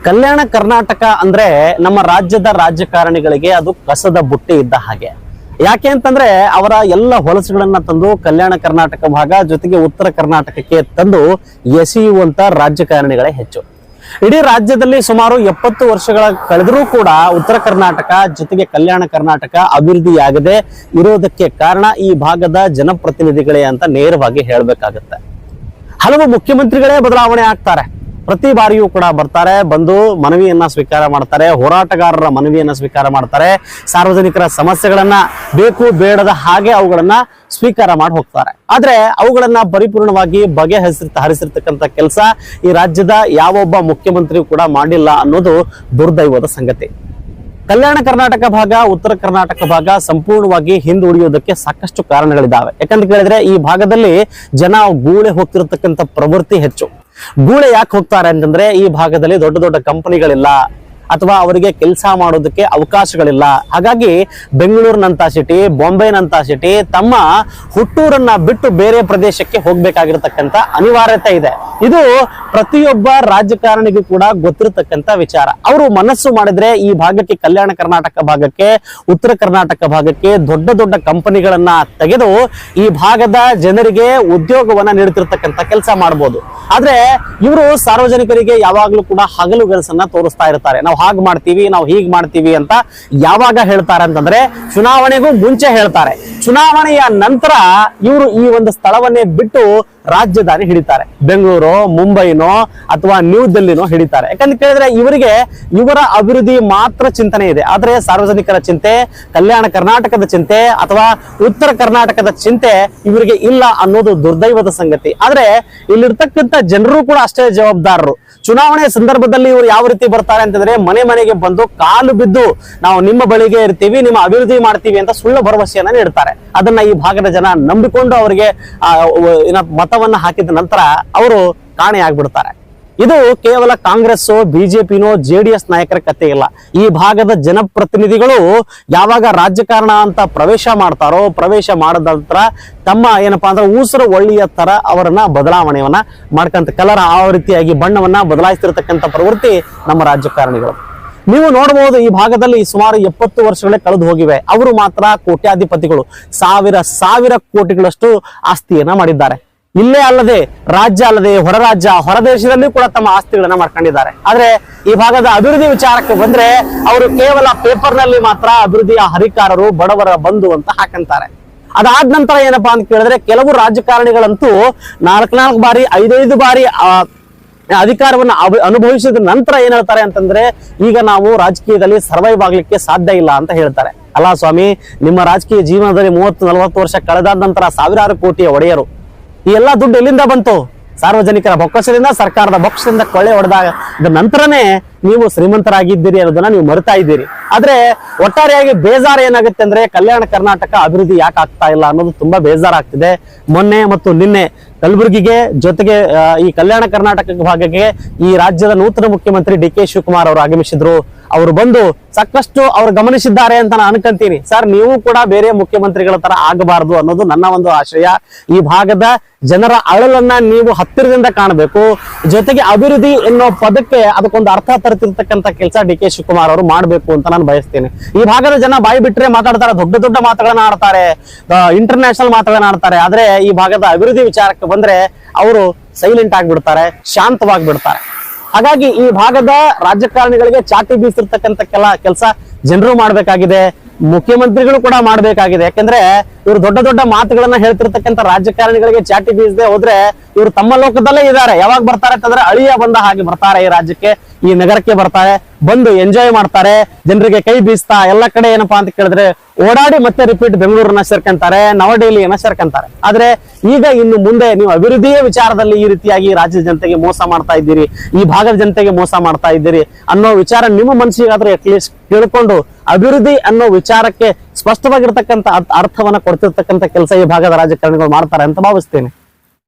ಕಲ್ಯಾಣ ಕರ್ನಾಟಕ ಅಂದ್ರೆ ನಮ್ಮ ರಾಜ್ಯದ ರಾಜಕಾರಣಿಗಳಿಗೆ ಅದು ಕಸದ ಬುಟ್ಟಿ ಇದ್ದ ಹಾಗೆ. ಯಾಕೆ ಅಂತಂದ್ರೆ ಅವರ ಎಲ್ಲ ಹೊಲಸುಗಳನ್ನ ತಂದು ಕಲ್ಯಾಣ ಕರ್ನಾಟಕ ಭಾಗ ಜೊತೆಗೆ ಉತ್ತರ ಕರ್ನಾಟಕಕ್ಕೆ ತಂದು ಎಸೆಯುವಂತ ರಾಜಕಾರಣಿಗಳೇ ಹೆಚ್ಚು. ಇಡೀ ರಾಜ್ಯದಲ್ಲಿ ಸುಮಾರು 70 ವರ್ಷಗಳ ಕಳೆದರೂ ಕೂಡ ಉತ್ತರ ಕರ್ನಾಟಕ ಜೊತೆಗೆ ಕಲ್ಯಾಣ ಕರ್ನಾಟಕ ಅಭಿವೃದ್ಧಿಯಾಗದೆ ಇರೋದಕ್ಕೆ ಕಾರಣ ಈ ಭಾಗದ ಜನಪ್ರತಿನಿಧಿಗಳೇ ಅಂತ ನೇರವಾಗಿ ಹೇಳಬೇಕಾಗುತ್ತೆ. ಹಲವು ಮುಖ್ಯಮಂತ್ರಿಗಳೇ ಬದಲಾವಣೆ ಆಗ್ತಾರೆ. ಪ್ರತಿ ಬಾರಿಯೂ ಕೂಡ ಬರ್ತಾರೆ, ಬಂದು ಮನವಿಯನ್ನ ಸ್ವೀಕಾರ ಮಾಡ್ತಾರೆ, ಹೋರಾಟಗಾರರ ಮನವಿಯನ್ನ ಸ್ವೀಕಾರ ಮಾಡ್ತಾರೆ, ಸಾರ್ವಜನಿಕರ ಸಮಸ್ಯೆಗಳನ್ನ ಬೇಕು ಬೇಡದ ಹಾಗೆ ಅವುಗಳನ್ನ ಸ್ವೀಕಾರ ಮಾಡಿ ಹೋಗ್ತಾರೆ. ಆದ್ರೆ ಅವುಗಳನ್ನ ಪರಿಪೂರ್ಣವಾಗಿ ಹರಿಸಿರ್ತಕ್ಕಂಥ ಕೆಲಸ ಈ ರಾಜ್ಯದ ಯಾವೊಬ್ಬ ಮುಖ್ಯಮಂತ್ರಿಯೂ ಕೂಡ ಮಾಡಿಲ್ಲ ಅನ್ನೋದು ದುರ್ದೈವದ ಸಂಗತಿ. ಕಲ್ಯಾಣ ಕರ್ನಾಟಕ ಭಾಗ ಉತ್ತರ ಕರ್ನಾಟಕ ಭಾಗ ಸಂಪೂರ್ಣವಾಗಿ ಹಿಂದುಳಿಯೋದಕ್ಕೆ ಸಾಕಷ್ಟು ಕಾರಣಗಳಿದ್ದಾವೆ. ಯಾಕಂತ ಕೇಳಿದ್ರೆ ಈ ಭಾಗದಲ್ಲಿ ಜನ ಗೂಳೆ ಹೋಗ್ತಿರತಕ್ಕಂಥ ಪ್ರವೃತ್ತಿ ಹೆಚ್ಚು. ಗೂಳೆ ಯಾಕೆ ಹೋಗ್ತಾರೆ ಅಂತಂದ್ರೆ ಈ ಭಾಗದಲ್ಲಿ ದೊಡ್ಡ ದೊಡ್ಡ ಕಂಪನಿಗಳಿಲ್ಲ ಅಥವಾ ಅವರಿಗೆ ಕೆಲಸ ಮಾಡೋದಕ್ಕೆ ಅವಕಾಶಗಳಿಲ್ಲ. ಹಾಗಾಗಿ ಬೆಂಗಳೂರಿನಂತ ಸಿಟಿ, ಬಾಂಬೆನಂತ ಸಿಟಿ ತಮ್ಮ ಹುಟ್ಟೂರನ್ನ ಬಿಟ್ಟು ಬೇರೆ ಪ್ರದೇಶಕ್ಕೆ ಹೋಗ್ಬೇಕಾಗಿರತಕ್ಕಂತ ಅನಿವಾರ್ಯತೆ ಇದೆ. ಇದು ಪ್ರತಿಯೊಬ್ಬ ರಾಜಕಾರಣಿಗೂ ಕೂಡ ಗೊತ್ತಿರತಕ್ಕಂತ ವಿಚಾರ. ಅವರು ಮನಸ್ಸು ಮಾಡಿದ್ರೆ ಈ ಭಾಗಕ್ಕೆ, ಕಲ್ಯಾಣ ಕರ್ನಾಟಕ ಭಾಗಕ್ಕೆ, ಉತ್ತರ ಕರ್ನಾಟಕ ಭಾಗಕ್ಕೆ ದೊಡ್ಡ ದೊಡ್ಡ ಕಂಪನಿಗಳನ್ನ ತೆಗೆದು ಈ ಭಾಗದ ಜನರಿಗೆ ಉದ್ಯೋಗವನ್ನ ನೀಡುತ್ತಿರ್ತಕ್ಕಂಥ ಕೆಲಸ ಮಾಡಬಹುದು. ಆದ್ರೆ ಇವರು ಸಾರ್ವಜನಿಕರಿಗೆ ಯಾವಾಗ್ಲೂ ಕೂಡ ಹಗಲು ಕೆಲಸನ್ನ ತೋರಿಸ್ತಾ ಇರ್ತಾರೆ. ನಾವು ಹಾಗೆ ಮಾಡ್ತೀವಿ, ನಾವು ಹೀಗೆ ಮಾಡ್ತೀವಿ ಅಂತ ಯಾವಾಗ ಹೇಳ್ತಾರೆ ಅಂತಂದ್ರೆ ಚುನಾವಣೆಗೂ ಮುಂಚೆ ಹೇಳ್ತಾರೆ. ಚುನಾವಣೆಯ ನಂತರ ಇವರು ಈ ಒಂದು ಸ್ಥಳವನ್ನೇ ಬಿಟ್ಟು ರಾಜಧಾನಿ ಹಿಡಿತಾರೆ. ಬೆಂಗಳೂರು, ಮುಂಬೈನೋ ಅಥವಾ ನ್ಯೂ ದಿಲ್ಲಿನೋ ಹಿಡಿತಾರೆ. ಯಾಕಂತ ಕೇಳಿದ್ರೆ ಇವರಿಗೆ ಇವರ ಅಭಿವೃದ್ಧಿ ಮಾತ್ರ ಚಿಂತನೆ ಇದೆ. ಆದ್ರೆ ಸಾರ್ವಜನಿಕರ ಚಿಂತೆ, ಕಲ್ಯಾಣ ಕರ್ನಾಟಕದ ಚಿಂತೆ ಅಥವಾ ಉತ್ತರ ಕರ್ನಾಟಕದ ಚಿಂತೆ ಇವರಿಗೆ ಇಲ್ಲ ಅನ್ನೋದು ದುರ್ದೈವದ ಸಂಗತಿ. ಆದ್ರೆ ಇಲ್ಲಿರ್ತಕ್ಕಂಥ ಜನರು ಕೂಡ ಅಷ್ಟೇ ಜವಾಬ್ದಾರರು. ಚುನಾವಣೆ ಸಂದರ್ಭದಲ್ಲಿ ಇವರು ಯಾವ ರೀತಿ ಬರ್ತಾರೆ ಅಂತಂದ್ರೆ ಮನೆ ಮನೆಗೆ ಬಂದು ಕಾಲು ಬಿದ್ದು ನಾವು ನಿಮ್ಮ ಬಳಿಗೆ ಇರ್ತೀವಿ, ನಿಮ್ಮ ಅಭಿವೃದ್ಧಿ ಮಾಡ್ತೀವಿ ಅಂತ ಸುಳ್ಳು ಭರವಸೆಯನ್ನ ನೀಡ್ತಾರೆ. ಅದನ್ನ ಈ ಭಾಗದ ಜನ ನಂಬಿಕೊಂಡು ಅವರಿಗೆ ಮತವನ್ನ ಹಾಕಿದ ನಂತರ ಅವರು ಕಾಣೆಯಾಗ್ಬಿಡ್ತಾರೆ. ಇದು ಕೇವಲ ಕಾಂಗ್ರೆಸ್, ಬಿಜೆಪಿನೋ ಜೆಡಿಎಸ್ ನಾಯಕರ ಕಥೆ ಇಲ್ಲ. ಈ ಭಾಗದ ಜನಪ್ರತಿನಿಧಿಗಳು ಯಾವಾಗ ರಾಜಕಾರಣ ಅಂತ ಪ್ರವೇಶ ಮಾಡ್ತಾರೋ, ಪ್ರವೇಶ ಮಾಡಿದ ನಂತರ ತಮ್ಮ ಏನಪ್ಪಾ ಅಂದ್ರೆ ಊಸರು ಒಳ್ಳೆಯ ತರ ಅವರನ್ನ ಬದಲಾವಣೆಯನ್ನ ಮಾಡ್ಕಂತ ಕಲರ್ ಆ ರೀತಿಯಾಗಿ ಬಣ್ಣವನ್ನ ಬದಲಾಯಿಸ್ತಿರ್ತಕ್ಕಂಥ ಪ್ರವೃತ್ತಿ ನಮ್ಮ ರಾಜಕಾರಣಿಗಳು. ನೀವು ನೋಡಬಹುದು ಈ ಭಾಗದಲ್ಲಿ ಸುಮಾರು 70 ವರ್ಷಗಳೇ ಕಳೆದು ಹೋಗಿವೆ. ಅವರು ಮಾತ್ರ ಕೋಟ್ಯಾಧಿಪತಿಗಳು, ಸಾವಿರ ಕೋಟಿಗಳಷ್ಟು ಆಸ್ತಿಯನ್ನ ಮಾಡಿದ್ದಾರೆ. ಇಲ್ಲೇ ಅಲ್ಲದೆ ರಾಜ್ಯ ಅಲ್ಲದೆ ಹೊರ ರಾಜ್ಯ, ಹೊರ ದೇಶದಲ್ಲಿ ಕೂಡ ತಮ್ಮ ಆಸ್ತಿಗಳನ್ನ ಮಾಡ್ಕೊಂಡಿದ್ದಾರೆ. ಆದ್ರೆ ಈ ಭಾಗದ ಅಭಿವೃದ್ಧಿ ವಿಚಾರಕ್ಕೆ ಬಂದ್ರೆ ಅವರು ಕೇವಲ ಪೇಪರ್ ನಲ್ಲಿ ಮಾತ್ರ ಅಭಿವೃದ್ಧಿಯ ಹರಿಕಾರರು, ಬಡವರ ಬಂಧು ಅಂತ ಹಾಕಂತಾರೆ. ಅದಾದ ನಂತರ ಏನಪ್ಪಾ ಅಂತ ಕೇಳಿದ್ರೆ ಕೆಲವು ರಾಜಕಾರಣಿಗಳಂತೂ 4 ಬಾರಿ 5 ಬಾರಿ ಅಧಿಕಾರವನ್ನು ಅನುಭವಿಸಿದ ನಂತರ ಏನ್ ಹೇಳ್ತಾರೆ ಅಂತಂದ್ರೆ ಈಗ ನಾವು ರಾಜಕೀಯದಲ್ಲಿ ಸರ್ವೈವ್ ಆಗ್ಲಿಕ್ಕೆ ಸಾಧ್ಯ ಇಲ್ಲ ಅಂತ ಹೇಳ್ತಾರೆ. ಅಲ್ಲ ಸ್ವಾಮಿ, ನಿಮ್ಮ ರಾಜಕೀಯ ಜೀವನದಲ್ಲಿ 30-40 ವರ್ಷ ಕಳೆದಾದ ನಂತರ ಸಾವಿರಾರು ಕೋಟಿಯ ಒಡೆಯರು. ಈ ಎಲ್ಲಾ ದುಡ್ಡು ಎಲ್ಲಿಂದ ಬಂತು? ಸಾರ್ವಜನಿಕರ ಬೊಕ್ಕಸದಿಂದ, ಸರ್ಕಾರದ ಬೊಕ್ಕಸದಿಂದ ಕೊಳ್ಳೆ ಹೊಡೆದಾಗ ನಂತರನೇ ನೀವು ಶ್ರೀಮಂತರಾಗಿದ್ದೀರಿ ಅನ್ನೋದನ್ನ ನೀವು ಮರೆತಾ ಇದ್ದೀರಿ. ಆದ್ರೆ ಒಟ್ಟಾರೆಯಾಗಿ ಬೇಜಾರು ಏನಾಗುತ್ತೆ ಅಂದ್ರೆ ಕಲ್ಯಾಣ ಕರ್ನಾಟಕ ಅಭಿವೃದ್ಧಿ ಯಾಕೆ ಆಗ್ತಾ ಇಲ್ಲ ಅನ್ನೋದು ತುಂಬಾ ಬೇಜಾರಾಗ್ತಿದೆ. ಮೊನ್ನೆ ಮತ್ತು ನಿನ್ನೆ ಕಲಬುರಗಿಗೆ ಜೊತೆಗೆ ಈ ಕಲ್ಯಾಣ ಕರ್ನಾಟಕ ಭಾಗಕ್ಕೆ ಈ ರಾಜ್ಯದ ನೂತನ ಮುಖ್ಯಮಂತ್ರಿ ಡಿ.ಕೆ. ಶಿವಕುಮಾರ್ ಅವರು ಆಗಮಿಸಿದ್ರು. ಅವರು ಬಂದು ಸಾಕಷ್ಟು ಅವ್ರು ಗಮನಿಸಿದ್ದಾರೆ ಅಂತ ನಾನು ಅನ್ಕೊಂತೀನಿ. ಸರ್, ನೀವು ಕೂಡ ಬೇರೆ ಮುಖ್ಯಮಂತ್ರಿಗಳ ತರ ಆಗಬಾರದು ಅನ್ನೋದು ನನ್ನ ಒಂದು ಆಶಯ. ಈ ಭಾಗದ ಜನರ ಅಳಲನ್ನ ನೀವು ಹತ್ತಿರದಿಂದ ಕಾಣಬೇಕು. ಜೊತೆಗೆ ಅಭಿವೃದ್ಧಿ ಎನ್ನೋ ಪದಕ್ಕೆ ಅದಕ್ಕೊಂದು ಅರ್ಥ ತರ್ತಿರ್ತಕ್ಕಂಥ ಕೆಲಸ ಡಿ.ಕೆ. ಶಿವಕುಮಾರ್ ಅವರು ಮಾಡ್ಬೇಕು ಅಂತ ನಾನು ಬಯಸ್ತೇನೆ. ಈ ಭಾಗದ ಜನ ಬಾಯಿ ಬಿಟ್ರೆ ಮಾತಾಡ್ತಾರೆ, ದೊಡ್ಡ ದೊಡ್ಡ ಮಾತುಗಳನ್ನ ಆಡ್ತಾರೆ, ಇಂಟರ್ನ್ಯಾಷನಲ್ ಮಾತುಗಳನ್ನ ಆಡ್ತಾರೆ. ಆದ್ರೆ ಈ ಭಾಗದ ಅಭಿವೃದ್ಧಿ ವಿಚಾರಕ್ಕೆ ಬಂದ್ರೆ ಅವರು ಸೈಲೆಂಟ್ ಆಗ್ಬಿಡ್ತಾರೆ, ಶಾಂತವಾಗಿಬಿಡ್ತಾರೆ. ಹಾಗಾಗಿ ಈ ಭಾಗದ ರಾಜಕಾರಣಿಗಳಿಗೆ ಚಾಟಿ ಬೀಸಿರ್ತಕ್ಕಂಥ ಕೆಲಸ ಜನರು ಮಾಡ್ಬೇಕಾಗಿದೆ, ಮುಖ್ಯಮಂತ್ರಿಗಳು ಕೂಡ ಮಾಡ್ಬೇಕಾಗಿದೆ. ಯಾಕಂದ್ರೆ ಇವರು ದೊಡ್ಡ ದೊಡ್ಡ ಮಾತುಗಳನ್ನ ಹೇಳ್ತಿರ್ತಕ್ಕಂಥ ರಾಜಕಾರಣಿಗಳಿಗೆ ಚಾಟಿ ಬೀಸದೆ ಹೋದ್ರೆ ಇವರು ತಮ್ಮ ಲೋಕದಲ್ಲೇ ಇದ್ದಾರೆ. ಯಾವಾಗ ಬರ್ತಾರೆ ಅಂತಂದ್ರೆ ಅಳಿಯ ಬಂದ ಹಾಗೆ ಬರ್ತಾರೆ. ಈ ರಾಜ್ಯಕ್ಕೆ, ಈ ನಗರಕ್ಕೆ ಬರ್ತಾರೆ, ಬಂದು ಎಂಜಾಯ್ ಮಾಡ್ತಾರೆ, ಜನರಿಗೆ ಕೈ ಬೀಸ್ತಾ ಎಲ್ಲ ಕಡೆ ಏನಪ್ಪಾ ಅಂತ ಕೇಳಿದ್ರೆ ಓಡಾಡಿ ಮತ್ತೆ ರಿಪೀಟ್ ಬೆಂಗಳೂರನ್ನ ಸೇರ್ಕೊಂತಾರೆ, ನವದೆಹಲಿಯನ್ನ ಸೇರ್ಕೊಂತಾರೆ. ಆದ್ರೆ ಈಗ ಇನ್ನು ಮುಂದೆ ನೀವು ಅಭಿವೃದ್ಧಿಯ ವಿಚಾರದಲ್ಲಿ ಈ ರೀತಿಯಾಗಿ ರಾಜ್ಯದ ಜನತೆಗೆ ಮೋಸ ಮಾಡ್ತಾ ಇದ್ದೀರಿ, ಈ ಭಾಗದ ಜನತೆಗೆ ಮೋಸ ಮಾಡ್ತಾ ಇದ್ದೀರಿ ಅನ್ನೋ ವಿಚಾರ ನಿಮ್ಮ ಮನಸ್ಸಿಗಾದ್ರೂ ಅಟ್ಲೀಸ್ಟ್ ಕೇಳ್ಕೊಂಡು ಅಭಿವೃದ್ಧಿ ಅನ್ನೋ ವಿಚಾರಕ್ಕೆ ಸ್ಪಷ್ಟವಾಗಿರ್ತಕ್ಕಂಥ ಅರ್ಥವನ್ನ ಕೊಡ್ತಿರ್ತಕ್ಕಂಥ ಕೆಲಸ ಈ ಭಾಗದ ರಾಜಕಾರಣಿಗಳು ಮಾಡ್ತಾರೆ ಅಂತ ಭಾವಿಸ್ತೇನೆ.